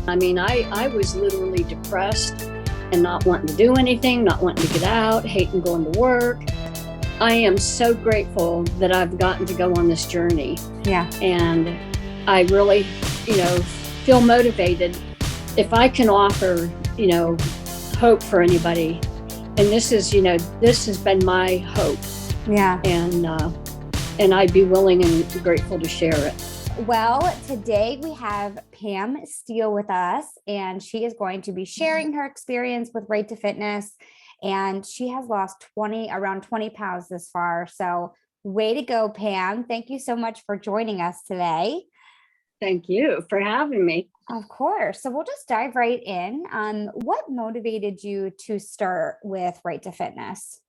I mean, I was literally depressed and not wanting to do anything, not wanting to get out, hating going to work. I am so grateful that I've gotten to go on this journey. Yeah. And I really, feel motivated if I can offer, hope for anybody. And this is, this has been my hope. Yeah. And I'd be willing and grateful to share it. Well, today we have Pam Steele with us, and she is going to be sharing her experience with Right to Fitness. And she has lost around 20 pounds this far. So way to go, Pam. Thank you so much for joining us today. Thank you for having me. Of course. So we'll just dive right in. What motivated you to start with Right to Fitness?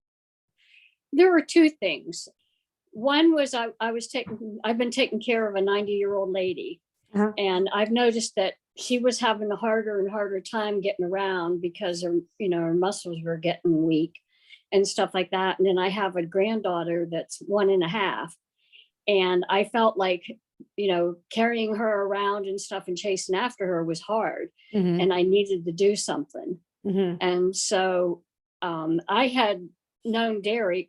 There were two things. One was I've been taking care of a 90-year-old lady. Uh-huh. And I've noticed that she was having a harder and harder time getting around because her muscles were getting weak and stuff like that. And then I have a granddaughter that's 1.5. And I felt like, carrying her around and stuff and chasing after her was hard. Mm-hmm. And I needed to do something. Mm-hmm. And so I had known Derek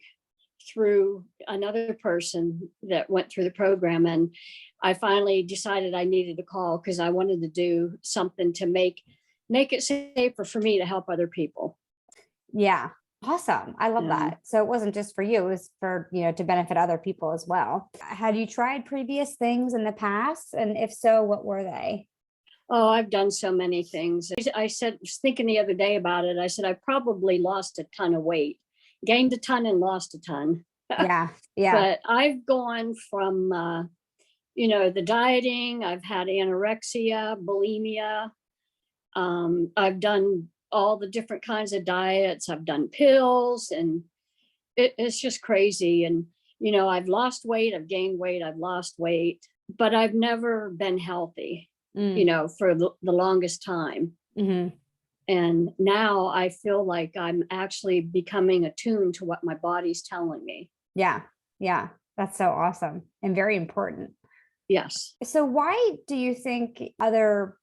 through another person that went through the program. And I finally decided I needed to call because I wanted to do something to make it safer for me to help other people. Yeah. Awesome. I love that. So it wasn't just for you, it was for, to benefit other people as well. Had you tried previous things in the past? And if so, what were they? Oh, I've done so many things. I was thinking the other day about it. I said, I probably lost a ton of weight, gained a ton and lost a ton. Yeah. Yeah. But I've gone from, the dieting, I've had anorexia, bulimia. I've done all the different kinds of diets. I've done pills, and it's just crazy. And, I've lost weight, I've gained weight, I've lost weight, but I've never been healthy, for the longest time. Mm-hmm. And now I feel like I'm actually becoming attuned to what my body's telling me. Yeah. Yeah. That's so awesome and very important. Yes. So why do you think other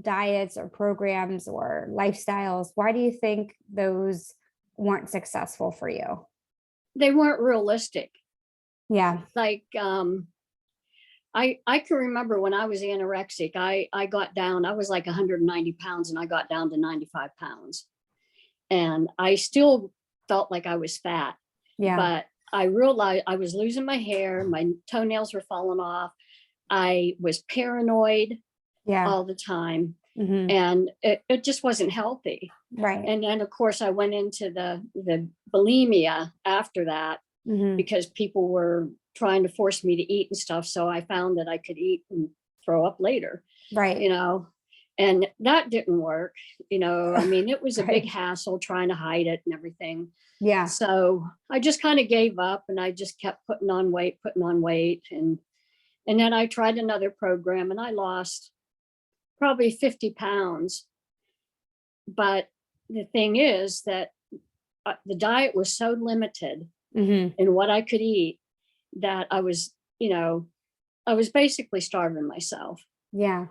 diets or programs or lifestyles, why do you think those weren't successful for you? They weren't realistic. Yeah. Like, I can remember when I was anorexic, I got down, I was like 190 pounds and I got down to 95 pounds. And I still felt like I was fat. Yeah. But I realized I was losing my hair, my toenails were falling off. I was paranoid all the time. Mm-hmm. And it just wasn't healthy. Right. And then of course I went into the bulimia after that, mm-hmm. because people were trying to force me to eat and stuff. So I found that I could eat and throw up later. Right. And that didn't work. I mean, it was a Right. big hassle trying to hide it and everything. Yeah. So I just kind of gave up and I just kept putting on weight. And then I tried another program and I lost probably 50 pounds. But the thing is that the diet was so limited mm-hmm. in what I could eat that I was basically starving myself. Yeah.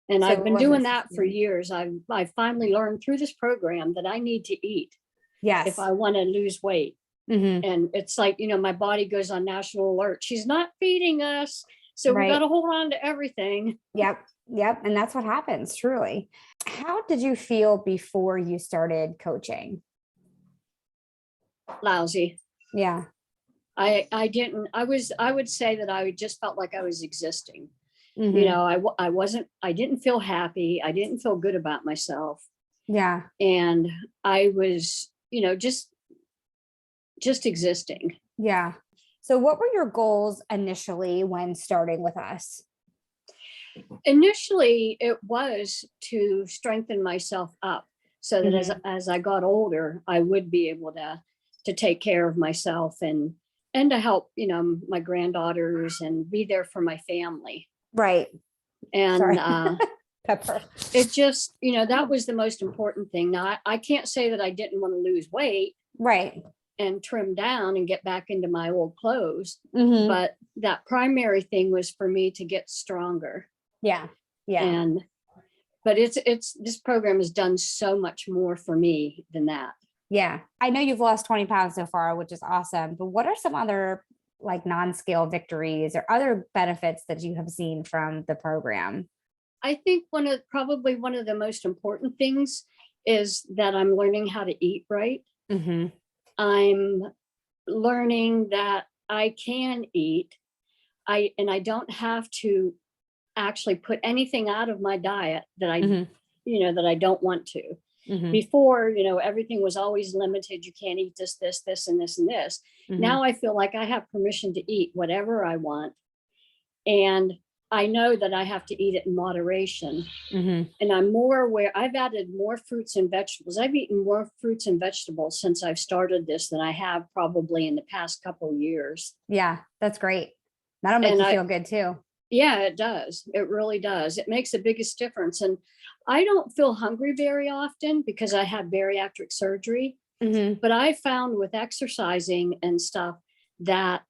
And So I've been doing that for years. I finally learned through this program that I need to eat. Yes. If I want to lose weight. Mm-hmm. And it's like, my body goes on national alert. She's not feeding us. So Right. we got to hold on to everything. Yep. And that's what happens, truly. How did you feel before you started coaching? Lousy. Yeah. I would say that I just felt like I was existing. Mm-hmm. I didn't feel happy. I didn't feel good about myself. Yeah. And I was, just existing. Yeah. So what were your goals initially when starting with us? Initially, it was to strengthen myself up so that mm-hmm. as I got older, I would be able to take care of myself and to help, my granddaughters and be there for my family. Right. And Pepper. It just, that was the most important thing. Now, I can't say that I didn't want to lose weight. Right. And trim down and get back into my old clothes. Mm-hmm. But that primary thing was for me to get stronger. Yeah. Yeah. but this program has done so much more for me than that. Yeah. I know you've lost 20 pounds so far, which is awesome. But what are some other like non-scale victories or other benefits that you have seen from the program? I think probably one of the most important things is that I'm learning how to eat right. Mm-hmm. I'm learning that I can eat. I don't have to actually put anything out of my diet that Mm-hmm. that I don't want to. Mm-hmm. Before, everything was always limited. You can't eat this, and this, and this. Mm-hmm. Now I feel like I have permission to eat whatever I want. And I know that I have to eat it in moderation. Mm-hmm. And I'm more aware. I've added more fruits and vegetables. I've eaten more fruits and vegetables since I've started this than I have probably in the past couple of years. Yeah, that's great. That'll make And you feel good too. yeah, it does. It really does. It makes the biggest difference. And I don't feel hungry very often because I had bariatric surgery. Mm-hmm. But I found with exercising and stuff that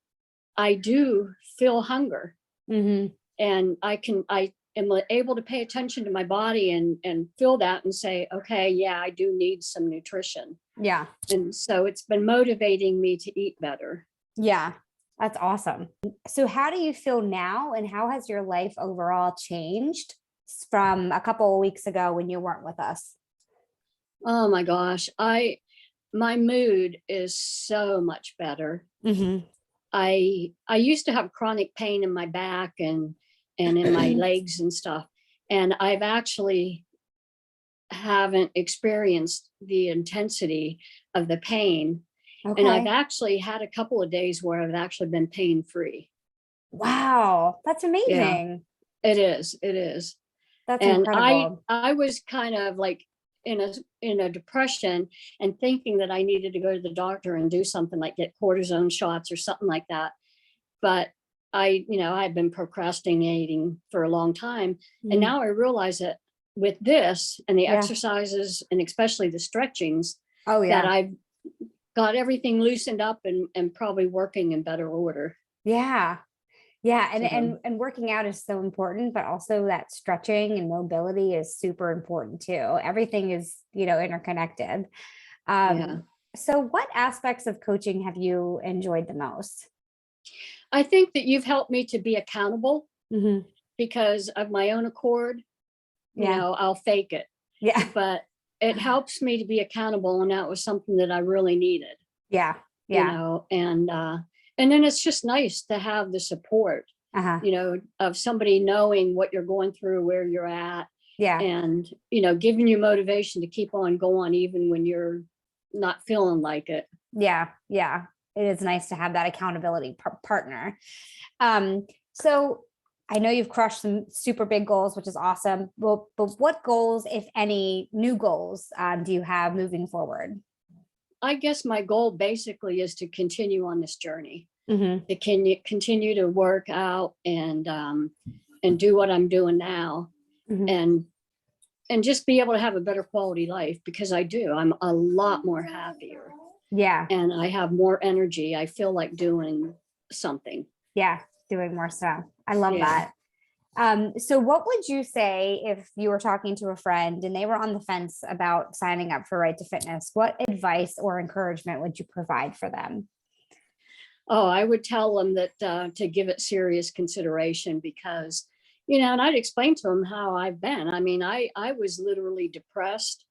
I do feel hunger. Mm-hmm. And I am able to pay attention to my body and feel that and say, okay, yeah, I do need some nutrition. Yeah. And so it's been motivating me to eat better. Yeah. That's awesome. So how do you feel now, and how has your life overall changed from a couple of weeks ago when you weren't with us? Oh my gosh. My mood is so much better. Mm-hmm. I used to have chronic pain in my back and in my legs and stuff. And I've actually haven't experienced the intensity of the pain. And I've Okay. actually had a couple of days where I've actually been pain free. Wow. That's Yeah, amazing. it is. It is. That's And incredible. I was kind of like in a depression and thinking that I needed to go to the doctor and do something like get cortisone shots or something like that. But I'd been procrastinating for a long time. And Mhm. now I realize that with this and the Yeah. exercises and especially the stretchings, Oh, that yeah. I've got everything loosened up and probably working in better order. Yeah. Yeah. And, So and, and working out is so important, but also that stretching and mobility is super important too. Everything is, interconnected. yeah. So what aspects of coaching have you enjoyed the most? I think that you've helped me to be accountable Hmm. because of my own accord, Yeah. I'll fake it. Yeah. But it helps me to be accountable. And that was something that I really needed, Yeah. Yeah. and then it's just nice to have the support, Uh-huh. of somebody knowing what you're going through, where you're at, Yeah. and, giving you motivation to keep on going, even when you're not feeling like it. Yeah. Yeah. It is nice to have that accountability partner. So I know you've crushed some super big goals, which is awesome. Well, but what goals, if any, new goals, do you have moving forward? I guess my goal basically is to continue on this journey, Mm-hmm. to continue to work out and do what I'm doing now, Mm-hmm. and just be able to have a better quality life, because I do. I'm a lot more happier Yeah. and I have more energy. I feel like doing something. Yeah. Doing more stuff. I love Yeah. that. So what would you say if you were talking to a friend and they were on the fence about signing up for Right to Fitness? What advice or encouragement would you provide for them? Oh, I would tell them that to give it serious consideration, because, and I'd explain to them how I've been. I mean, I was literally depressed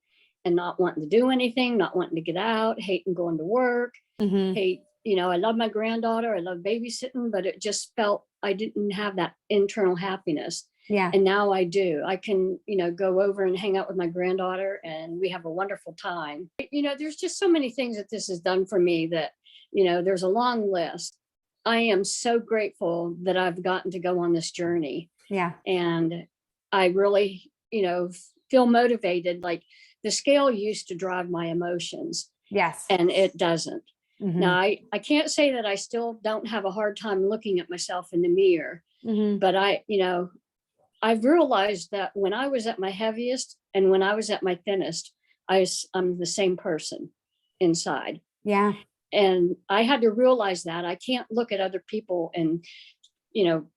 and not wanting to do anything, not wanting to get out, hating going to work, Mm-hmm. hate, I love my granddaughter, I love babysitting, but it just felt I didn't have that internal happiness. Yeah. And now I do. I can, go over and hang out with my granddaughter and we have a wonderful time. There's just so many things that this has done for me that, there's a long list. I am so grateful that I've gotten to go on this journey. Yeah. And I really, feel motivated. Like the scale used to drive my emotions Yes. and it doesn't. Mm-hmm. Now, I can't say that I still don't have a hard time looking at myself in the mirror, Mm-hmm. but I've realized that when I was at my heaviest and when I was at my thinnest, I'm the same person inside. Yeah. And I had to realize that I can't look at other people and, you know,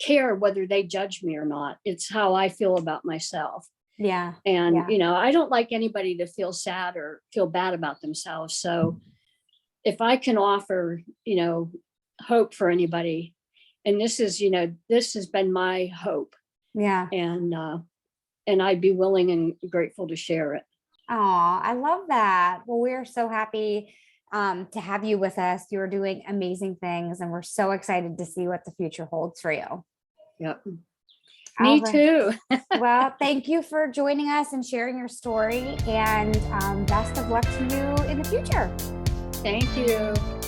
care whether they judge me or not. It's how I feel about myself. Yeah. And, Yeah. I don't like anybody to feel sad or feel bad about themselves. So if I can offer, hope for anybody, and this has been my hope, Yeah. and I'd be willing and grateful to share it. Oh, I love that. Well, we're so happy to have you with us. You're doing amazing things, and we're so excited to see what the future holds for you. Yep. All Me right. too. Well, thank you for joining us and sharing your story, and best of luck to you in the future. Thank you.